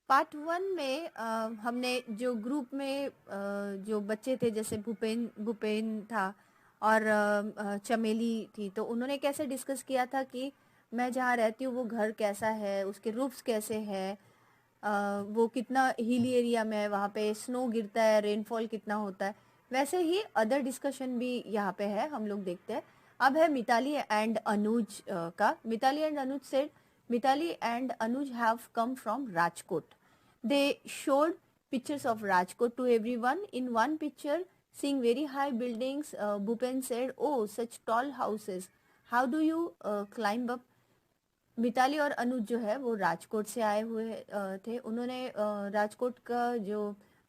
Part one में हमने जो ग्रुप में जो बच्चे थे, जैसे भूपेन भूपेन था और चमेली थी, तो उन्होंने कैसे डिस्कस किया था कि मैं जहाँ रहती हूँ वो घर कैसा है, उसके रूफ्स कैसे हैं, वो कितना हिली एरिया में है, वहाँ पे स्नो गिरता है, रेनफॉल कितना होता है। वैसे ही अदर डिस्कशन भी यहाँ पे है, हम लोग देखते हैं। अब है मिताली एंड अनुज का। Mitali and Anuj said, Mitali and Anuj have come from Rajkot. They showed pictures of Rajkot to everyone. In one picture, seeing very high buildings, Bhupen said, "Oh, such tall houses. How do you climb up?" Mitali और अनुज जो है वो राजकोट से आए हुए थे। उन्होंने राजकोट का जो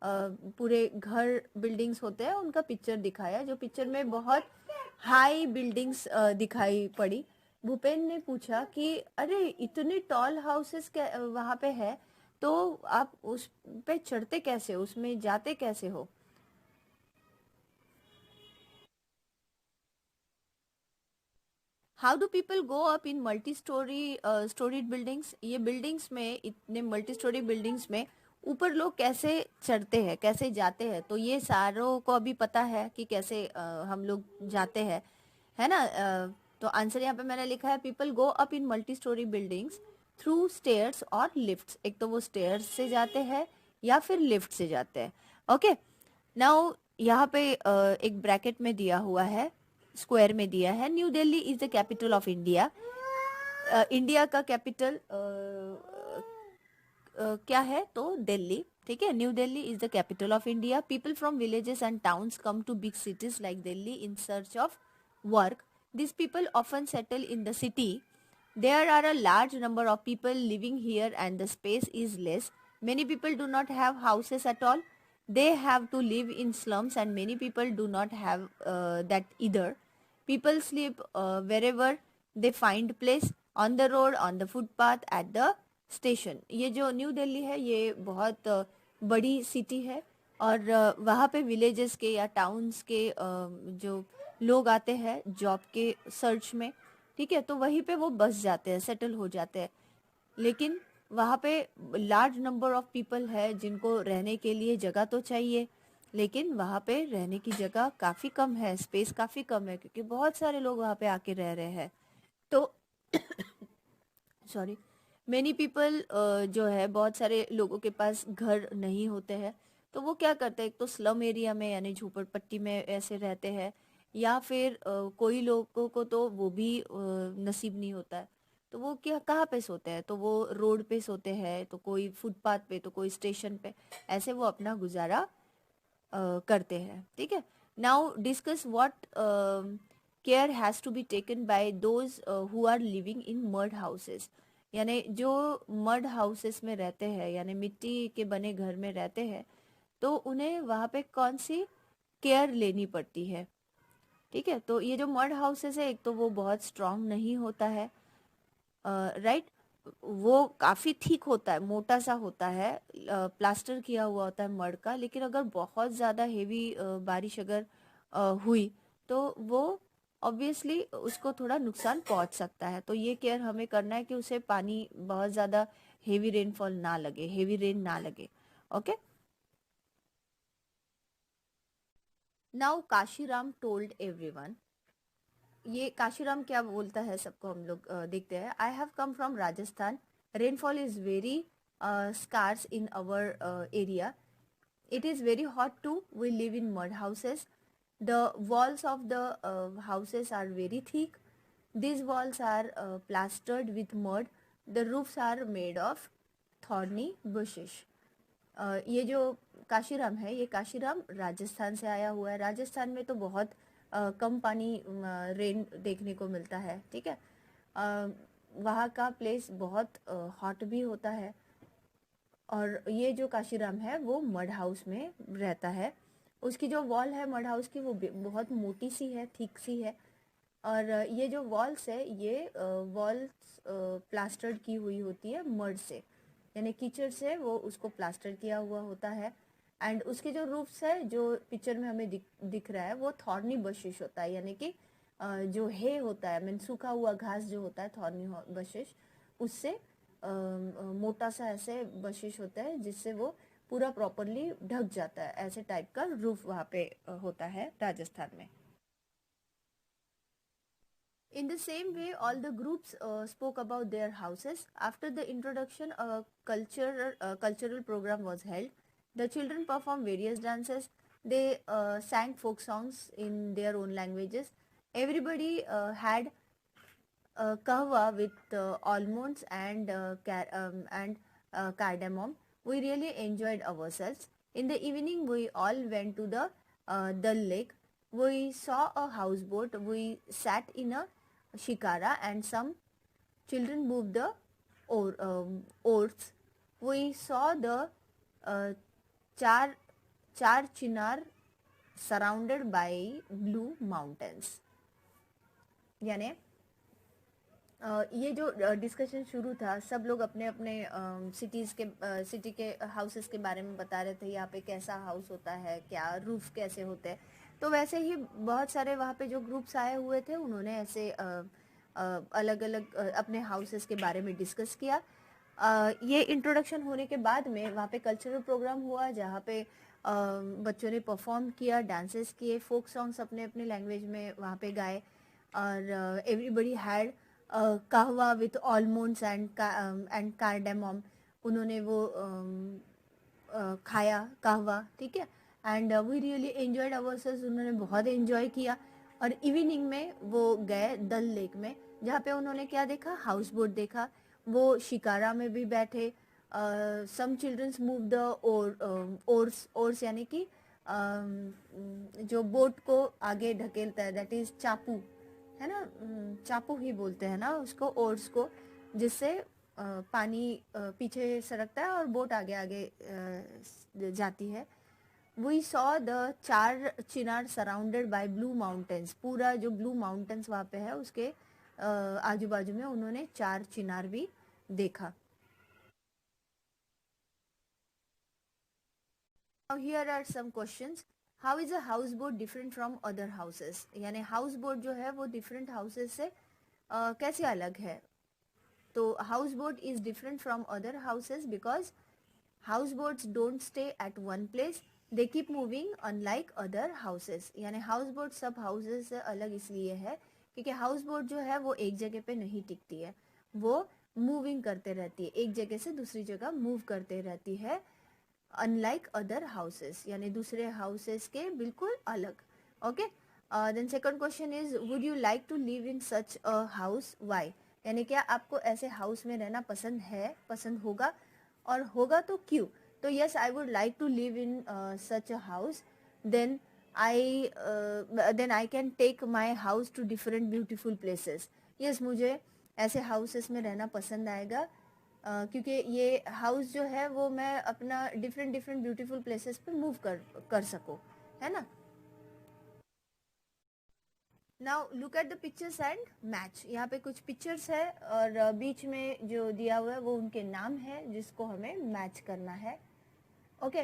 पूरे घर बिल्डिंग्स होते हैं उनका पिक्चर दिखाया, जो पिक्चर में बहुत हाई बिल्डिंग्स दिखाई पड़ी। भूपेन ने पूछा कि अरे इतने टॉल हाउसेस वहां पे है, तो आप उस पे चढ़ते कैसे, उसमें जाते कैसे हो? How do people go up in multi storey storeyed buildings? ये बिल्डिंग्स में, इतने मल्टी स्टोरी बिल्डिंग्स में ऊपर लोग कैसे चढ़ते हैं, कैसे जाते हैं? तो ये सारों को अभी पता है कि कैसे हम लोग जाते हैं, है ना? तो आंसर यहाँ पे मैंने लिखा है, people go up in multi storey buildings through stairs और लिफ्ट्स। एक तो वो स्टेयर्स से जाते हैं या फिर लिफ्ट से जाते हैं। ओके, नाउ यहाँ पे एक ब्रैकेट में दिया हुआ है, स्क्वायर में दिया है, new Delhi is the capital of India. India का कैपिटल क्या है? तो दिल्ली। ठीक है, new Delhi is the capital of India. People from villages and towns come to big cities like Delhi in search of work. These people often settle in the city. There are a large number of people living here and the space is less. Many people do not have houses at all. They have to live in slums and many people do not have that either. People sleep wherever they find place, on the road, on the footpath, at the station. ये जो new Delhi है ये बहुत बड़ी city है, और वहाँ पे विलेजेस के या टाउन्स के जो लोग आते हैं जॉब के सर्च में, ठीक है, तो वहीं पे वो बस जाते हैं, सेटल हो जाते हैं। लेकिन वहाँ पे लार्ज नंबर ऑफ पीपल है जिनको रहने के लिए जगह तो चाहिए, लेकिन वहाँ पे रहने की जगह काफ़ी कम है, स्पेस काफ़ी कम है, क्योंकि बहुत सारे लोग वहाँ पे आके रह रहे हैं। तो सॉरी, मेनी पीपल जो है, बहुत सारे लोगों के पास घर नहीं होते हैं, तो वो क्या करते हैं, एक तो स्लम एरिया में यानी झोपड़पट्टी में ऐसे रहते हैं, या फिर कोई लोगों को तो वो भी नसीब नहीं होता है, तो वो क्या कहाँ पे सोते हैं? तो वो रोड पे सोते हैं, तो कोई फुटपाथ पे, तो कोई स्टेशन पे, ऐसे वो अपना गुजारा करते हैं। ठीक है, now discuss what care has to be taken by those who are living in mud houses. यानी जो मड हाउसेस में रहते हैं, यानी मिट्टी के बने घर में रहते हैं, तो उन्हें वहाँ पे कौन सी केयर लेनी पड़ती है? ठीक है, तो ये जो मड हाउसेस है, एक तो वो बहुत स्ट्रांग नहीं होता है, राइट, वो काफी थिक होता है, मोटा सा होता है, प्लास्टर किया हुआ होता है मड का, लेकिन अगर बहुत ज्यादा हेवी बारिश अगर हुई, तो वो ऑब्वियसली उसको थोड़ा नुकसान पहुंच सकता है। तो ये केयर हमें करना है कि उसे पानी बहुत ज्यादा हेवी रेनफॉल ना लगे, हेवी रेन ना लगे। Okay, now Kashiram told everyone. ये काशीराम क्या बोलता है सबको, हम लोग देखते हैं। I have come from Rajasthan, rainfall is very scarce in our area. It is very hot too. We live in mud houses. The walls of the houses are very thick. These walls are plastered with mud. The roofs are made of thorny bushes. ये जो काशीराम है, ये काशीराम राजस्थान से आया हुआ है। राजस्थान में तो बहुत कम पानी रेन देखने को मिलता है। ठीक है, वहाँ का प्लेस बहुत हॉट भी होता है, और ये जो काशीराम है वो मड हाउस में रहता है। उसकी जो वॉल है मड हाउस की, वो बहुत मोटी सी है, थिक सी है, और ये जो वॉल्स है, ये वॉल्स प्लास्टर्ड की हुई होती है मड से, यानी कीचड़ से वो उसको प्लास्टर किया हुआ होता है। एंड उसके जो रूफ्स है, जो पिक्चर में हमें दिख रहा है, वो थॉर्नी बशिश होता है, यानी कि जो हे होता है, मीन सूखा हुआ घास जो होता है, थॉर्नी बशिश, उससे मोटा सा ऐसे बशिश होता है जिससे वो पूरा प्रॉपरली ढक जाता है, ऐसे टाइप का रूफ वहाँ पे होता है राजस्थान में. In the same way, all the groups spoke about their houses. After the introduction, a cultural program was held. The children performed various dances. They sang folk songs in their own languages. Everybody had kahwa with almonds and cardamom. We really enjoyed ourselves. In the evening, we all went to the Dal Lake. We saw a houseboat. We sat in a shikara and some children moved the oars. We saw the uh, char char chinar surrounded by blue mountains. यानी ये जो discussion शुरू था, सब लोग अपने अपने city के हाउसेस के बारे में बता रहे थे. यहाँ पे कैसा हाउस होता है, क्या रूफ कैसे होते हैं. तो वैसे ही बहुत सारे वहाँ पे जो ग्रुप्स आए हुए थे, उन्होंने ऐसे अलग अलग अपने हाउसेस के बारे में डिस्कस किया. ये इंट्रोडक्शन होने के बाद में वहाँ पे कल्चरल प्रोग्राम हुआ, जहाँ पे बच्चों ने परफॉर्म किया, डांसेस किए, फोक सॉन्ग्स अपने अपने लैंग्वेज में वहाँ पे गाए. और everybody had kahwa with almonds and cardamom. उन्होंने वो खाया कहवा, ठीक है. And we really enjoyed ourselves. उन्होंने बहुत एंजॉय किया. और इवनिंग में वो गए दल लेक में, जहाँ पे उन्होंने क्या देखा, हाउस बोट देखा. वो शिकारा में भी बैठे. सम चिल्ड्रंस मूव द ओर्स यानी कि जो बोट को आगे ढकेलता है, दैट इज चापू, है ना. चापू ही बोलते हैं ना उसको, ओर्स को, जिससे पानी पीछे सरकता है और बोट आगे आगे जाती है. वी सॉ द चार चिनार सराउंडेड बाय ब्लू माउंटेन्स. पूरा जो ब्लू माउंटेन्स वहाँ पे है उसके आजू बाजू में उन्होंने चार चिनार भी देखा. Now here are some questions. How is a houseboat different from other houses? यानी हाउस बोट जो है वो डिफरेंट हाउसेस से कैसे अलग है. तो house boat is different from other houses because house boats don't stay at one place, they keep moving unlike other houses. यानी हाउस बोट सब हाउसेस से अलग इसलिए है क्योंकि हाउस बोट जो है वो एक जगह पे नहीं टिकती है, वो मूविंग करते रहती है, एक जगह से दूसरी जगह मूव करते रहती है, अनलाइक अदर हाउसेस, यानी दूसरे हाउसेस के बिल्कुल अलग. Okay. Then second question is, would you like to live in such a house, why. यानी क्या आपको ऐसे हाउस में रहना पसंद है, पसंद होगा, और होगा तो क्यों. तो yes, I would like to live in such a house. Then I can take my house to different beautiful places. Yes, मुझे ऐसे हाउसेस में रहना पसंद आएगा क्योंकि ये हाउस जो है वो मैं अपना डिफरेंट डिफरेंट ब्यूटीफुल प्लेसेस पे मूव कर सकूं, है ना. Now look at the pictures and match. यहाँ पे कुछ पिक्चर्स है और बीच में जो दिया हुआ है वो उनके नाम है जिसको हमें मैच करना है. ओके.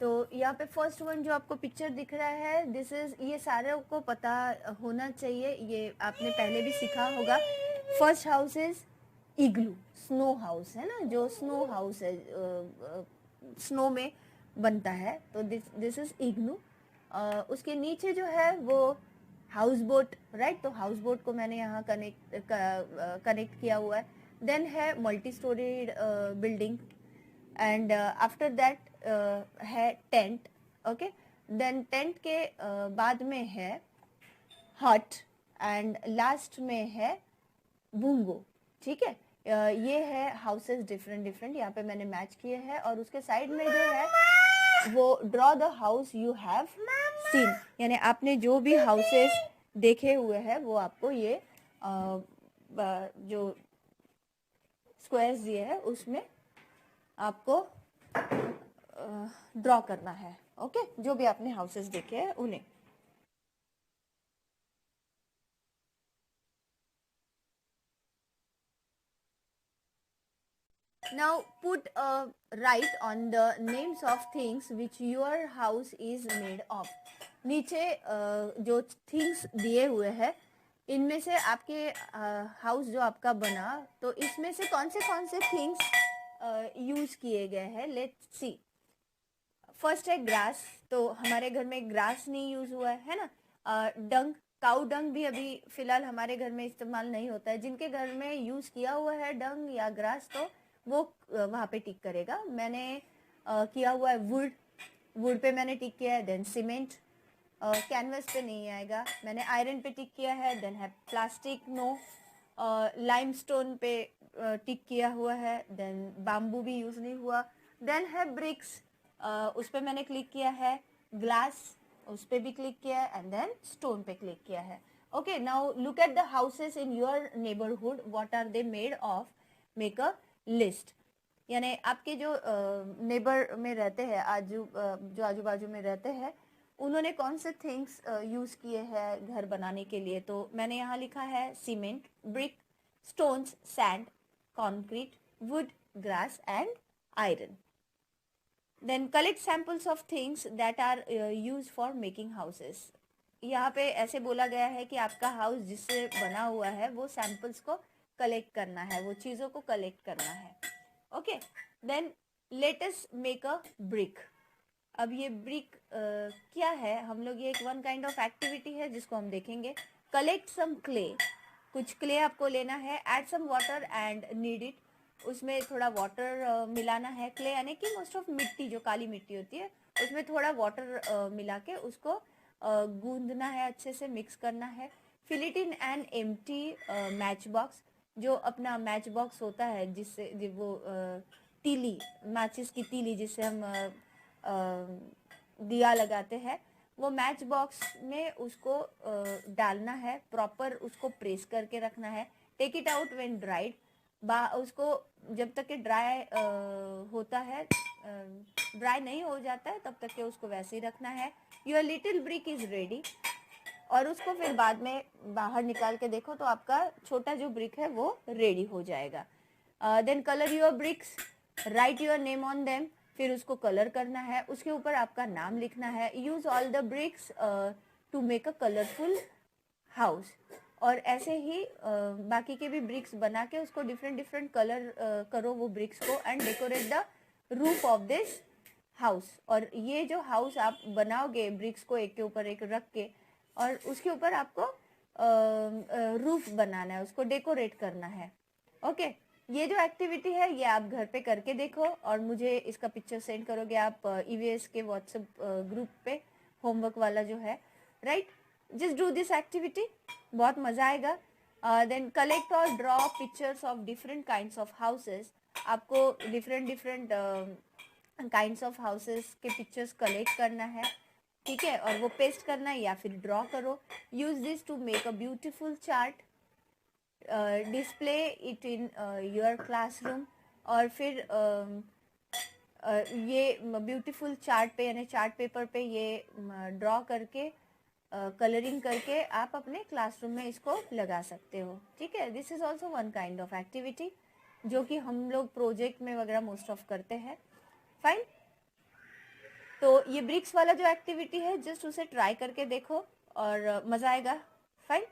तो यहाँ पे फर्स्ट वन जो आपको पिक्चर दिख रहा है, दिस इज, ये सारे को पता होना चाहिए, ये आपने पहले भी सीखा होगा. First house is igloo, snow house, है ना, जो स्नो हाउस है, स्नो में बनता है, तो दिस इज इग्लू. उसके नीचे जो है वो हाउस बोट, राइट. तो हाउस बोट को मैंने यहाँ कनेक्ट किया हुआ है. देन है multi storeyed building and after that है टेंट. ओके. देन टेंट के बाद में है हट एंड लास्ट में है बुंगो. ठीक है. ये है हाउसेस डिफरेंट डिफरेंट, यहाँ पे मैंने मैच किए हैं. और उसके साइड में जो है वो draw the house you have seen, यानी आपने जो भी हाउसेस देखे हुए हैं वो आपको ये जो स्क्वायर्स दिए हैं उसमें आपको ड्रॉ करना है. ओके. जो भी आपने हाउसेस देखे हैं उन्हें. Now put a write on the names of things which your house is made of. नीचे जो things दिए हुए हैं इनमें से आपके हाउस जो आपका बना, तो इसमें से कौन से थिंग्स यूज किए गए हैं, लेट्स सी। फर्स्ट है ग्रास, तो हमारे घर में ग्रास नहीं यूज हुआ है ना। डंग, काउ डंग भी अभी फिलहाल हमारे घर में इस्तेमाल नहीं होता है। जिनके घर में यूज किया हुआ है डंग या ग्रास, तो वो वहाँ पे टिक करेगा। मैंने किया हुआ है वुड, वुड पे मैंने टिक किया है। देन सीमेंट, कैनवस पे नहीं आएगा। मैंने आयरन पे टिक किया है। देन है प्लास्टिक, नो। लाइमस्टोन पे टिक किया हुआ है। देन बाम्बू भी यूज नहीं हुआ। देन है ब्रिक्स, उस पर मैंने क्लिक किया है। ग्लास, उस पर भी क्लिक किया है। एंड देन स्टोन पे क्लिक किया है। Okay, now look at the houses in your neighbourhood, what are they made of, make a list. यानी आपके जो नेबर में रहते हैं, जो आजू बाजू में रहते हैं, उन्होंने कौन से थिंग्स यूज किए हैं घर बनाने के लिए। तो मैंने यहाँ लिखा है cement, brick, stones, sand, concrete, wood, grass and iron. Then collect samples of things that are use for making houses. यहाँ पे ऐसे बोला गया है कि आपका हाउस जिससे बना हुआ है वो सैंपल्स को कलेक्ट करना है, वो चीज़ों को कलेक्ट करना है। Okay, then let us make a brick. अब ये ब्रिक क्या है, हम लोग ये एक वन काइंड ऑफ एक्टिविटी है जिसको हम देखेंगे। कलेक्ट सम क्ले, कुछ क्ले आपको लेना है। Add some water and knead it, उसमें थोड़ा वाटर मिलाना है। क्ले यानी कि मोस्ट ऑफ मिट्टी, जो काली मिट्टी होती है, उसमें थोड़ा वाटर मिला के उसको गूंदना है, अच्छे से मिक्स करना है। Fill it in an empty match box, जो अपना मैच बॉक्स होता है जिससे वो तीली, मैचिस की तीली जिससे हम दिया लगाते हैं, वो मैच बॉक्स में उसको डालना है। प्रॉपर उसको प्रेस करके रखना है। Take it out when dried, उसको जब तक कि ड्राई होता है, ड्राई नहीं हो जाता है, तब तक के उसको वैसे ही रखना है। Your little brick is ready, और उसको फिर बाद में बाहर निकाल के देखो तो आपका छोटा जो ब्रिक है वो रेडी हो जाएगा। Then colour your bricks, write your name on them, फिर उसको कलर करना है, उसके ऊपर आपका नाम लिखना है। Use all the bricks to make a colourful house, और ऐसे ही बाकी के भी ब्रिक्स बना के उसको डिफरेंट डिफरेंट कलर करो वो ब्रिक्स को, and decorate the roof of this house. और ये जो हाउस आप बनाओगे ब्रिक्स को एक के ऊपर एक रख के, और उसके ऊपर आपको रूफ बनाना है, उसको डेकोरेट करना है। ओके, ये जो एक्टिविटी है ये आप घर पे करके देखो, और मुझे इसका पिक्चर सेंड करोगे आप ईवीएस के व्हाट्सएप ग्रुप पे, होमवर्क वाला जो है, right. Just do this activity, बहुत मजा आएगा। देन कलेक्ट और draw pictures of different kinds of houses. आपको different different kinds of houses के पिक्चर्स कलेक्ट करना है, ठीक है, और वो पेस्ट करना है या फिर ड्रॉ करो। Use this to make a beautiful chart, display it in your classroom. और फिर ये ब्यूटीफुल चार्ट पे यानी चार्ट पेपर पे ये ड्रॉ करके, कलरिंग करके आप अपने क्लासरूम में इसको लगा सकते हो, ठीक है। This is also one kind of activity जो कि हम लोग प्रोजेक्ट में वगैरह मोस्ट ऑफ करते हैं। फाइन, तो ये ब्रिक्स वाला जो एक्टिविटी है जस्ट उसे ट्राई करके देखो और मजा आएगा। Fine,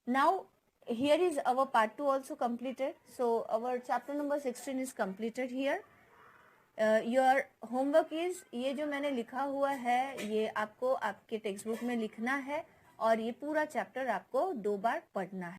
now here is our part 2 also completed, so our chapter number 16 is completed here. Your homework is, ये जो मैंने लिखा हुआ है ये आपको आपके टेक्स्ट बुक में लिखना है, और ये पूरा चैप्टर आपको 2 बार पढ़ना है।